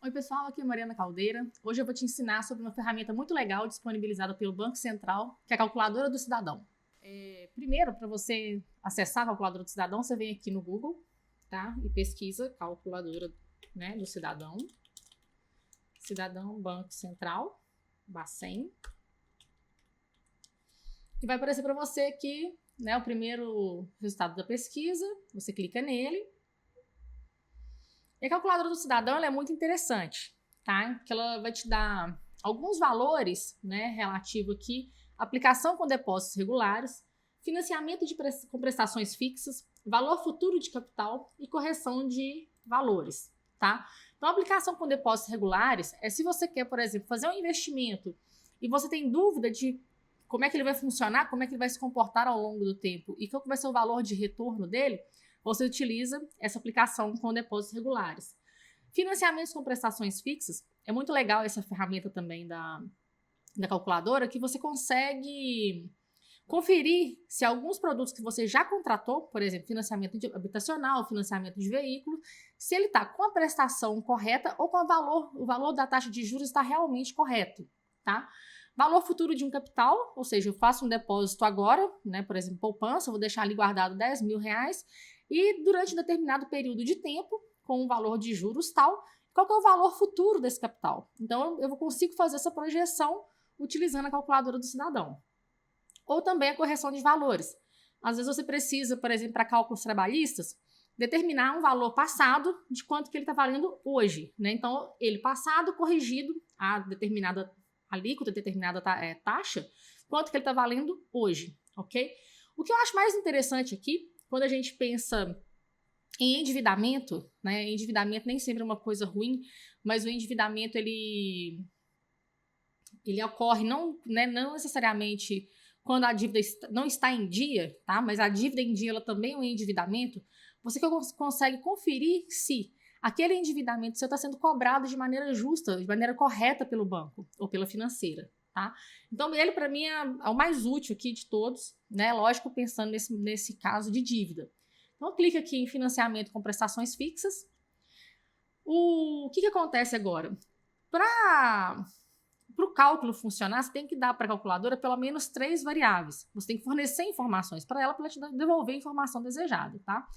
Oi pessoal, aqui é Mariana Caldeira. Hoje eu vou te ensinar sobre uma ferramenta muito legal disponibilizada pelo Banco Central, que é a Calculadora do Cidadão. Primeiro, para você acessar a Calculadora do Cidadão, você vem aqui no Google, tá? E pesquisa Calculadora, né, do Cidadão. Cidadão Banco Central, Bacen. E vai aparecer para você aqui, né, o primeiro resultado da pesquisa. Você clica nele. E a calculadora do cidadão ela é muito interessante, tá? Porque ela vai te dar alguns valores, né, relativo aqui, aplicação com depósitos regulares, financiamento com prestações fixas, valor futuro de capital e correção de valores, tá? Então, a aplicação com depósitos regulares é se você quer, por exemplo, fazer um investimento e você tem dúvida de como é que ele vai funcionar, como é que ele vai se comportar ao longo do tempo e qual vai ser o valor de retorno dele, você utiliza essa aplicação com depósitos regulares. Financiamentos com prestações fixas, é muito legal essa ferramenta também da calculadora, que você consegue conferir se alguns produtos que você já contratou, por exemplo, financiamento habitacional, financiamento de veículo, se ele está com a prestação correta ou com o valor da taxa de juros está realmente correto, tá? Valor futuro de um capital, ou seja, eu faço um depósito agora, né, por exemplo, poupança, eu vou deixar ali guardado R$10.000 e durante um determinado período de tempo, com um valor de juros tal, qual que é o valor futuro desse capital? Então, eu consigo fazer essa projeção utilizando a calculadora do cidadão. Ou também a correção de valores. Às vezes você precisa, por exemplo, para cálculos trabalhistas, determinar um valor passado de quanto que ele está valendo hoje, né? Então, ele passado corrigido a determinada alíquota, determinada taxa, quanto que ele está valendo hoje, ok? O que eu acho mais interessante aqui, quando a gente pensa em endividamento, né? Endividamento nem sempre é uma coisa ruim, mas o endividamento ele ocorre não necessariamente quando a dívida não está em dia, tá? Mas a dívida em dia ela também é um endividamento. Você consegue conferir se aquele endividamento seu está sendo cobrado de maneira justa, de maneira correta pelo banco ou pela financeira, tá? Então, ele, para mim, é o mais útil aqui de todos, né? Lógico, pensando nesse caso de dívida. Então, clica aqui em financiamento com prestações fixas. O que acontece agora? Para o cálculo funcionar, você tem que dar para a calculadora pelo menos 3 variáveis. Você tem que fornecer informações para ela te devolver a informação desejada, tá?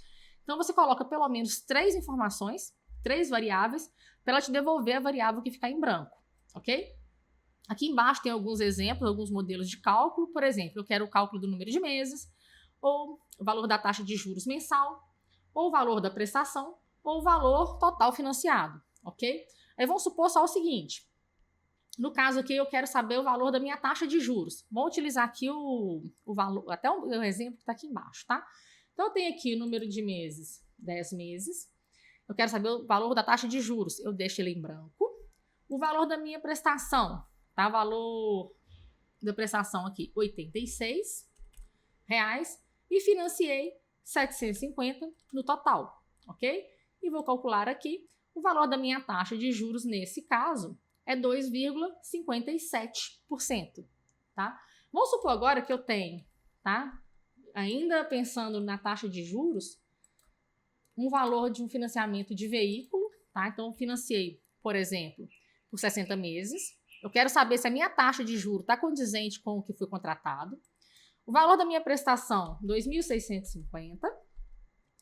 Então, você coloca pelo menos 3 informações, 3 variáveis, para ela te devolver a variável que ficar em branco, ok? Aqui embaixo tem alguns exemplos, alguns modelos de cálculo. Por exemplo, eu quero o cálculo do número de meses, ou o valor da taxa de juros mensal, ou o valor da prestação, ou o valor total financiado, ok? Aí vamos supor só o seguinte. No caso aqui, eu quero saber o valor da minha taxa de juros. Vou utilizar aqui o valor, até o exemplo que está aqui embaixo, tá? Então, eu tenho aqui o número de meses, 10 meses. Eu quero saber o valor da taxa de juros. Eu deixo ele em branco. O valor da minha prestação, tá? Valor da prestação aqui, R$86. E financiei 750 no total, ok? E vou calcular aqui o valor da minha taxa de juros, nesse caso, é 2,57%, tá? Vamos supor agora que eu tenho, tá? Ainda pensando na taxa de juros, um valor de um financiamento de veículo, tá? Então, eu financiei, por exemplo, por 60 meses. Eu quero saber se a minha taxa de juros está condizente com o que foi contratado. O valor da minha prestação, 2.650.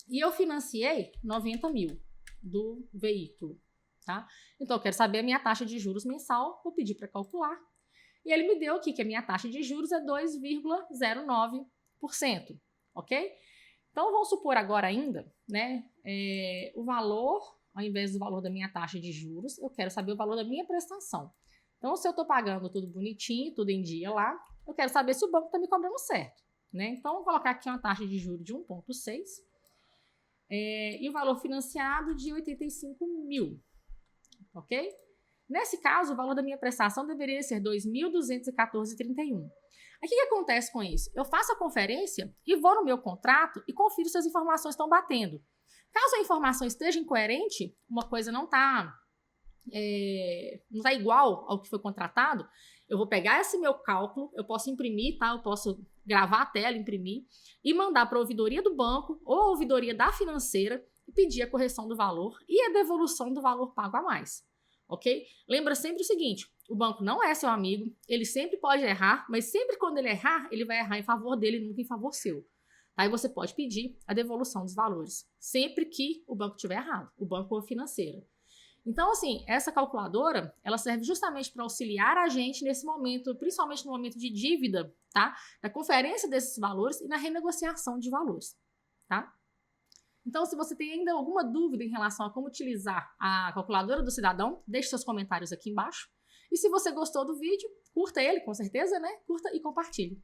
E eu financiei 90 mil do veículo, tá? Então, eu quero saber a minha taxa de juros mensal, vou pedir para calcular. E ele me deu aqui que a minha taxa de juros é 2,09%, ok? Então, vamos supor agora ainda, né, o valor, ao invés do valor da minha taxa de juros, eu quero saber o valor da minha prestação. Então, se eu estou pagando tudo bonitinho, tudo em dia lá, eu quero saber se o banco está me cobrando certo, né? Então, vou colocar aqui uma taxa de juros de 1,6 e o valor financiado de 85 mil, ok? Nesse caso, o valor da minha prestação deveria ser 2.214,31. Aí, o que acontece com isso? Eu faço a conferência e vou no meu contrato e confiro se as informações estão batendo. Caso a informação esteja incoerente, uma coisa não está igual ao que foi contratado, eu vou pegar esse meu cálculo, eu posso imprimir, tá? Eu posso gravar a tela, imprimir e mandar para a ouvidoria do banco ou a ouvidoria da financeira e pedir a correção do valor e a devolução do valor pago a mais. ok? Lembra sempre o seguinte, o banco não é seu amigo, ele sempre pode errar, mas sempre quando ele errar, ele vai errar em favor dele, nunca em favor seu. Aí você pode pedir a devolução dos valores, sempre que o banco estiver errado, o banco ou a financeira. Então, assim, essa calculadora, ela serve justamente para auxiliar a gente nesse momento, principalmente no momento de dívida, tá? Na conferência desses valores e na renegociação de valores, tá? Então, se você tem ainda alguma dúvida em relação a como utilizar a calculadora do cidadão, deixe seus comentários aqui embaixo. E se você gostou do vídeo, curta ele, com certeza, né? Curta e compartilhe.